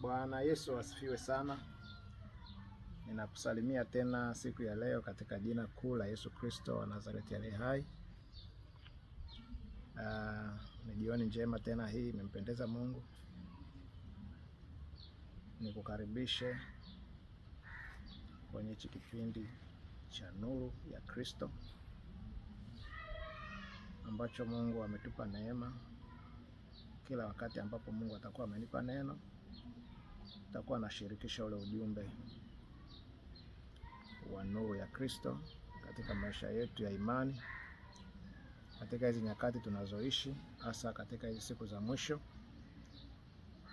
Bwana Yesu asifiwe sana. Ninakusalimia tena siku ya leo katika jina kuu la Yesu Kristo wa Nazareti aliye hai. Ni jioni njema tena, hii imempendeza Mungu. Nikukaribishe kwenye hichi kipindi cha Nuru ya Kristo ambacho Mungu ametupa neema. Kila wakati ambapo Mungu atakuwa amenipa neno, atakuwa anashirikisha ule ujumbe wa nuru ya Kristo katika maisha yetu ya imani, katika hizi nyakati tunazoishi, hasa katika hizi siku za mwisho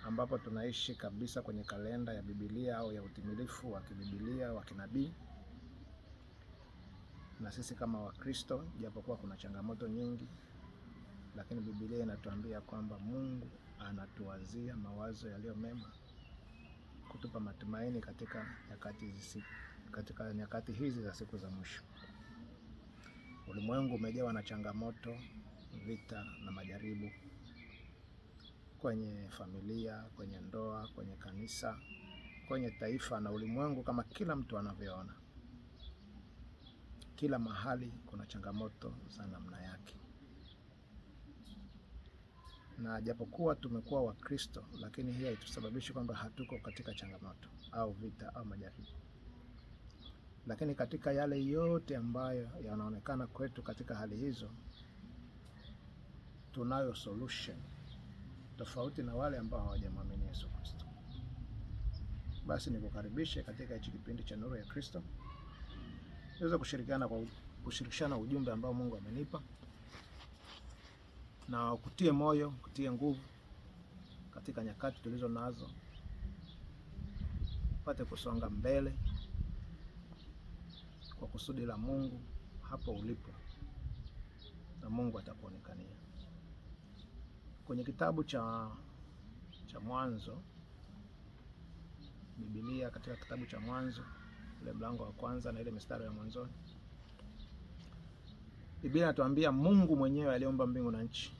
ambapo tunaishi kabisa kwenye kalenda ya Biblia au ya utimilifu wa kibibilia wa kinabii. Na sisi kama Wakristo, japokuwa kuna changamoto nyingi, lakini Biblia inatuambia kwamba Mungu anatuwazia mawazo yaliyo mema, kutupa matumaini katika nyakati hizi za siku za mwisho. Ulimwengu umejawa na changamoto, vita na majaribu, kwenye familia, kwenye ndoa, kwenye kanisa, kwenye taifa na ulimwengu kama kila mtu anavyoona. Kila mahali kuna changamoto za namna yake. Na japokuwa tumekuwa Wakristo, lakini hii haitusababishi kwamba hatuko katika changamoto au vita au majaribu. Lakini katika yale yote ambayo yanaonekana kwetu katika hali hizo, tunayo solution tofauti na wale ambao hawajamwamini Yesu Kristo. Basi nikukaribishe katika hichi kipindi cha Nuru ya Kristo, tuweze kushirikishana ujumbe ambao Mungu amenipa, na kutie moyo, kutie nguvu katika nyakati tulizo nazo, upate kusonga mbele kwa kusudi la Mungu hapo ulipo, na Mungu atakuonekania. Kwenye kitabu cha Mwanzo, Biblia katika kitabu cha Mwanzo, ile mlango wa kwanza na ile mistari ya mwanzoni, Biblia inatuambia Mungu mwenyewe aliumba mbingu na nchi,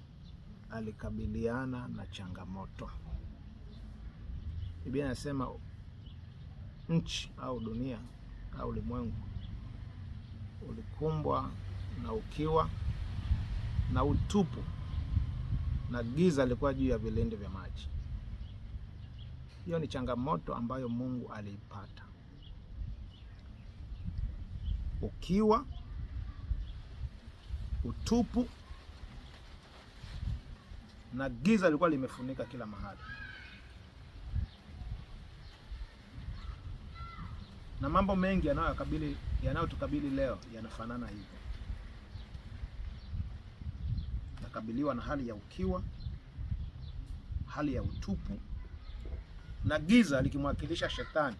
alikabiliana na changamoto. Biblia inasema nchi au dunia au ulimwengu ulikumbwa na ukiwa na utupu, na giza lilikuwa juu ya vilindi vya maji. Hiyo ni changamoto ambayo Mungu aliipata. Ukiwa, utupu na giza lilikuwa limefunika kila mahali. Na mambo mengi yanayotukabili leo yanafanana hivyo. Nakabiliwa na hali ya ukiwa, hali ya utupu na giza likimwakilisha shetani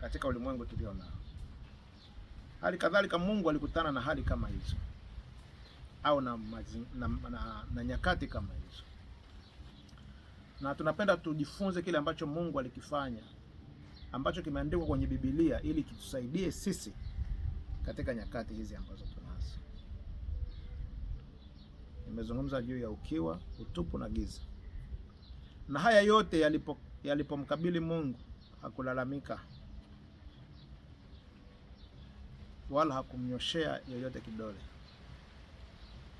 katika ulimwengu tulio nao. Hali kadhalika Mungu alikutana na hali kama hizo, au na nyakati kama hizo. Na tunapenda tujifunze kile ambacho Mungu alikifanya, ambacho kimeandikwa kwenye Biblia, ili kitusaidie sisi katika nyakati hizi ambazo tunazo. Nimezungumza juu ya ukiwa, utupu na giza. Na haya yote yalipomkabili Mungu, hakulalamika wala hakumnyoshea yoyote kidole.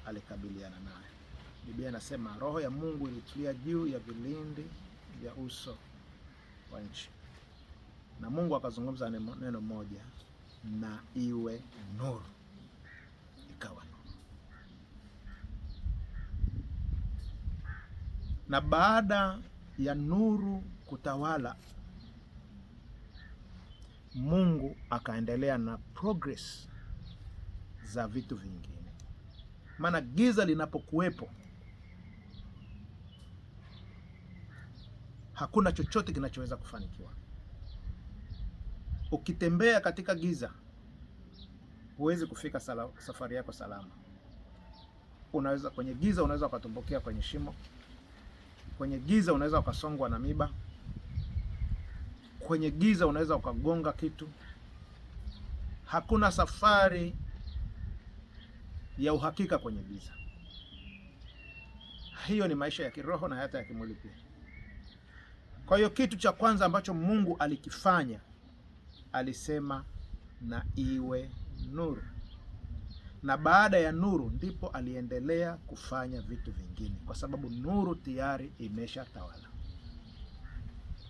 Alikabiliana naye. Biblia inasema roho ya Mungu ilitulia juu ya vilindi vya uso wa nchi, na Mungu akazungumza neno moja, na iwe nuru. Ikawa nuru. Na baada ya nuru kutawala, Mungu akaendelea na progress za vitu vingine. Maana giza linapokuwepo, hakuna chochote kinachoweza kufanikiwa. Ukitembea katika giza, huwezi kufika safari yako salama. Kwenye giza unaweza ukatumbukia kwenye shimo. Kwenye giza unaweza ukasongwa na miba. Kwenye giza unaweza ukagonga kitu. Hakuna safari ya uhakika kwenye giza. Hiyo ni maisha ya kiroho na hata ya kimwili pia. Kwa hiyo kitu cha kwanza ambacho Mungu alikifanya, alisema na iwe nuru, na baada ya nuru ndipo aliendelea kufanya vitu vingine, kwa sababu nuru tayari imeshatawala.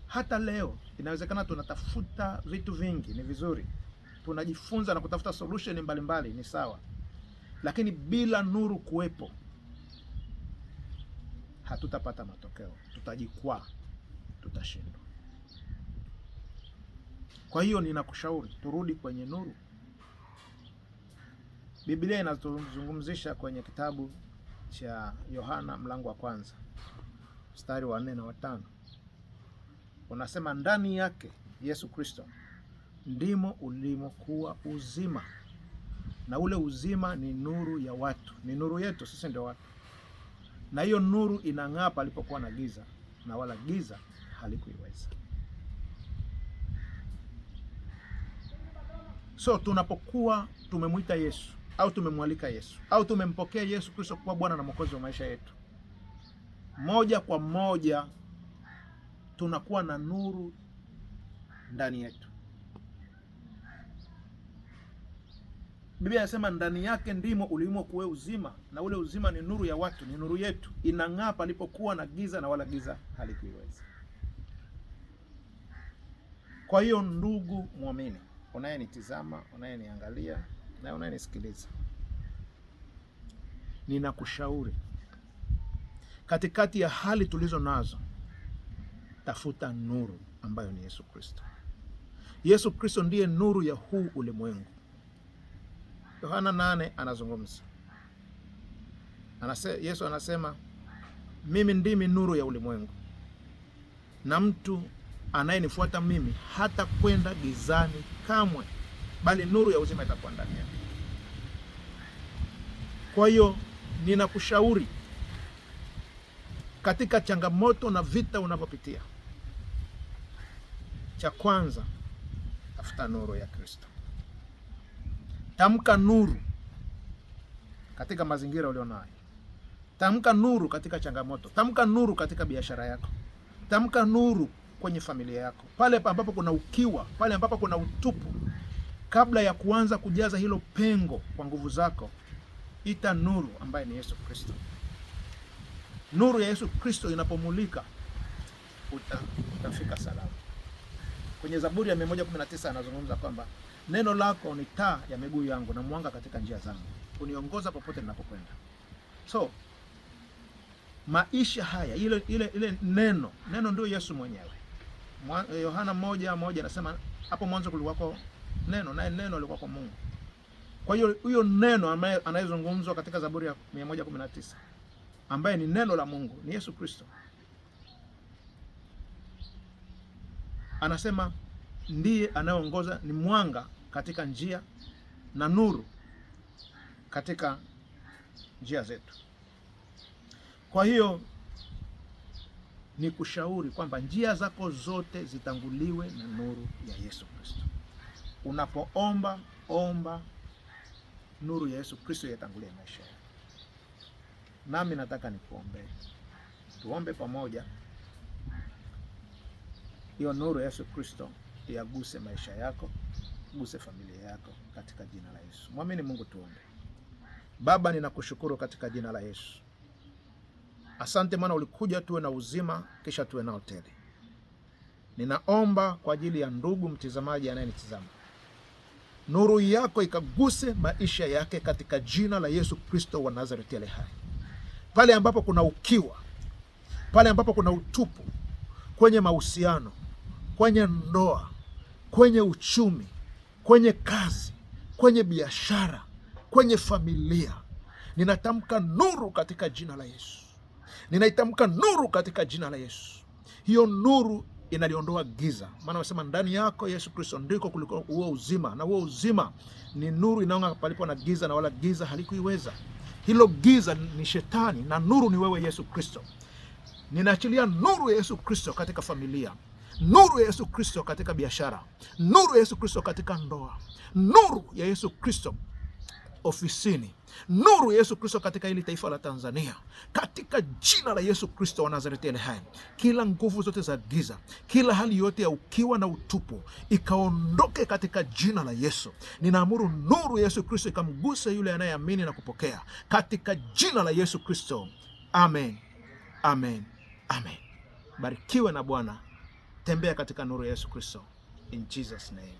Hata leo inawezekana tunatafuta vitu vingi, ni vizuri, tunajifunza na kutafuta solution mbalimbali, ni sawa, lakini bila nuru kuwepo hatutapata matokeo, tutajikwaa, tutashindwa. Kwa hiyo ninakushauri turudi kwenye nuru. Biblia inazungumzisha kwenye kitabu cha Yohana mlango wa 1 mstari wa 4 na 5. Unasema ndani yake Yesu Kristo ndimo ulimokuwa uzima, na ule uzima ni nuru ya watu, ni nuru yetu, sisi ndio watu. Na hiyo nuru inang'aa palipokuwa na giza, na wala giza halikuiweza. So tunapokuwa tumemwita Yesu au tumemwalika Yesu au tumempokea Yesu Kristo kuwa Bwana na Mwokozi wa maisha yetu, moja kwa moja tunakuwa na nuru ndani yetu. Biblia inasema ndani yake ndimo ulimokuwa uzima, na ule uzima ni nuru ya watu, ni nuru yetu, inang'aa palipokuwa na giza, na wala giza halikuiweza. Kwa hiyo ndugu muamini, unayenitizama, unayeniangalia na unayenisikiliza, ninakushauri katikati ya hali tulizo nazo, tafuta nuru ambayo ni Yesu Kristo. Yesu Kristo ndiye nuru ya huu ulimwengu. Yohana 8 anazungumza. Yesu anasema, mimi ndimi nuru ya ulimwengu, na mtu anayenifuata mimi hata kwenda gizani kamwe, bali nuru ya uzima itakuwa ndani yake. Kwa hiyo ninakushauri katika changamoto na vita unavyopitia, cha kwanza, tafuta nuru ya Kristo. Tamka nuru katika mazingira ulionayo. Tamka nuru katika changamoto. Tamka nuru katika biashara yako. Tamka nuru kwenye familia yako. Pale ambapo kuna ukiwa, pale ambapo kuna utupu, kabla ya kuanza kujaza hilo pengo kwa nguvu zako, ita nuru ambaye ni Yesu Kristo. Nuru ya Yesu Kristo inapomulika, utafika salama. Kwenye Zaburi ya 119 anazungumza kwamba neno lako ni taa ya miguu yangu na mwanga katika njia zangu, uniongoza popote ninapokwenda. So maisha haya, ile neno ndio Yesu mwenyewe. Yohana 1:1 anasema hapo mwanzo kulikuwa neno, naye neno alikuwa kwa Mungu. Kwa hiyo huyo neno anayezungumzwa katika Zaburi ya 119 ambaye ni neno la Mungu ni Yesu Kristo. Anasema ndiye anayeongoza, ni mwanga katika njia na nuru katika njia zetu. Kwa hiyo ni kushauri kwamba njia zako zote zitanguliwe na nuru ya Yesu Kristo. Unapoomba, omba nuru ya Yesu Kristo yatangulie maisha yako. Nami nataka nikuombee. Tuombe pamoja. Hiyo nuru ya Yesu Kristo iaguse maisha yako, guse familia yako katika jina la Yesu. Mwamini Mungu, tuombe. Baba, ninakushukuru katika jina la Yesu. Asante maana ulikuja tuwe na uzima kisha tuwe nao tele. Ninaomba kwa ajili ya ndugu mtizamaji anayenitizama, nuru yako ikaguse maisha yake katika jina la Yesu Kristo wa Nazareti aliye hai. Pale ambapo kuna ukiwa, pale ambapo kuna utupu, kwenye mahusiano, kwenye ndoa, kwenye uchumi, kwenye kazi, kwenye biashara, kwenye familia, ninatamka nuru katika jina la Yesu. Ninaitamka nuru katika jina la Yesu. Hiyo nuru inaliondoa giza. Maana wasema ndani yako Yesu Kristo ndiko kuliko huo uzima, na huo uzima ni nuru inaong'aa palipo na giza, na wala giza halikuiweza. Hilo giza ni shetani na nuru ni wewe Yesu Kristo. Ninaachilia nuru ya Yesu Kristo katika familia, nuru ya Yesu Kristo katika biashara, nuru ya Yesu Kristo katika ndoa, nuru ya Yesu Kristo ofisini. Nuru ya Yesu Kristo katika hili taifa la Tanzania, katika jina la Yesu Kristo wa Nazareti aliye hai. Kila nguvu zote za giza, kila hali yote ya ukiwa na utupu ikaondoke katika jina la Yesu. Ninaamuru nuru ya Yesu Kristo ikamgusa yule anayeamini na kupokea katika jina la Yesu Kristo. Amen, amen, amen. Barikiwe na Bwana. Tembea katika nuru ya Yesu Kristo. In Jesus name.